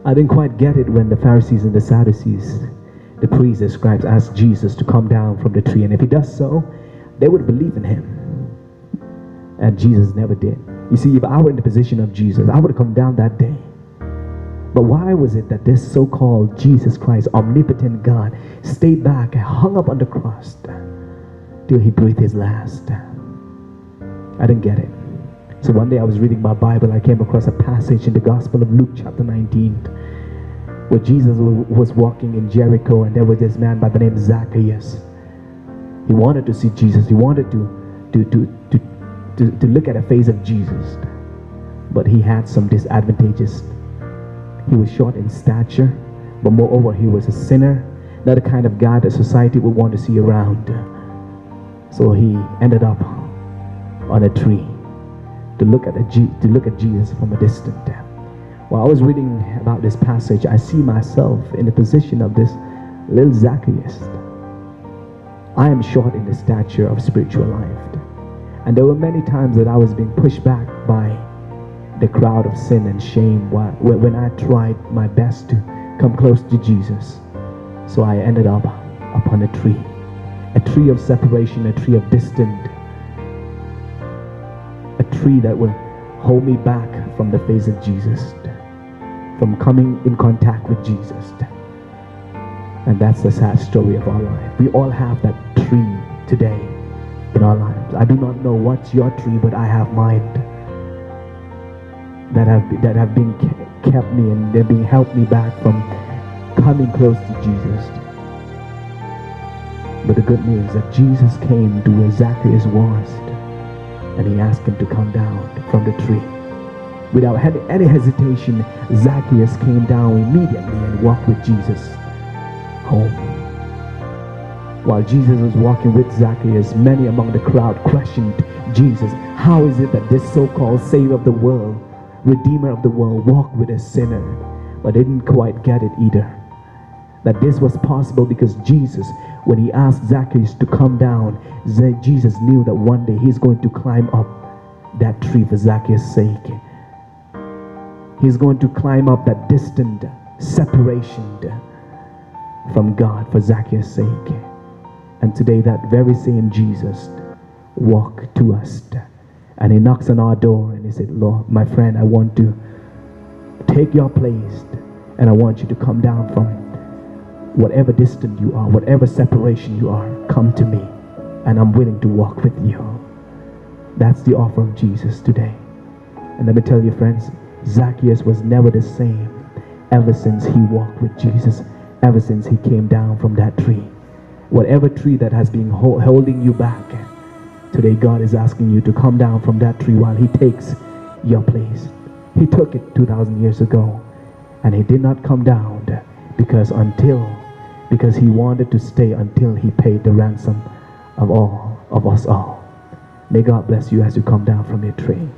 I didn't quite get it when the Pharisees and the Sadducees, the priests, the scribes, asked Jesus to come down from the tree, and if he does so, they would believe in him. And Jesus never did. You see, if I were in the position of Jesus, I would have come down that day. But why was it that this so-called Jesus Christ, omnipotent God, stayed back and hung up on the cross till he breathed his last? I didn't get it. So one day I was reading my Bible. I came across a passage in the Gospel of Luke chapter 19 where Jesus was walking in Jericho, and there was this man by the name of Zacchaeus. He wanted to see Jesus. He wanted to look at the face of Jesus. But he had some disadvantages. He was short in stature, but moreover he was a sinner, not the kind of guy that society would want to see around. So he ended up on a tree to look at Jesus from a distance. While I was reading about this passage, I see myself in the position of this little Zacchaeus. I am short in the stature of spiritual life, and there were many times that I was being pushed back by the crowd of sin and shame when I tried my best to come close to Jesus. So I ended up upon a tree of separation, a tree of distance, a tree that will hold me back from the face of Jesus, from coming in contact with Jesus. And that's the sad story of our life. We all have that tree today in our lives. I do not know what's your tree, but I have mine that have been kept me, and they're being helped me back from coming close to Jesus. But the good news is that Jesus came to where Zacchaeus was, and he asked him to come down from the tree. Without any hesitation, Zacchaeus came down immediately and walked with Jesus home. While Jesus was walking with Zacchaeus, many among the crowd questioned Jesus. How is it that this so-called Savior of the world, Redeemer of the world, walked with a sinner? But they didn't quite get it either. That this was possible because Jesus, when he asked Zacchaeus to come down, Jesus knew that one day he's going to climb up that tree for Zacchaeus' sake. He's going to climb up that distant separation from God for Zacchaeus' sake. And today that very same Jesus walked to us, and he knocks on our door and he said, Lord, my friend, I want to take your place, and I want you to come down from whatever distance you are, whatever separation you are. Come to me, and I'm willing to walk with you. That's the offer of Jesus today. And let me tell you, friends, Zacchaeus was never the same ever since he walked with Jesus, ever since he came down from that tree. Whatever tree that has been holding you back, today God is asking you to come down from that tree while he takes your place. He took it 2,000 years ago, and he did not come down because he wanted to stay until he paid the ransom of us all. May God bless you as you come down from your tree.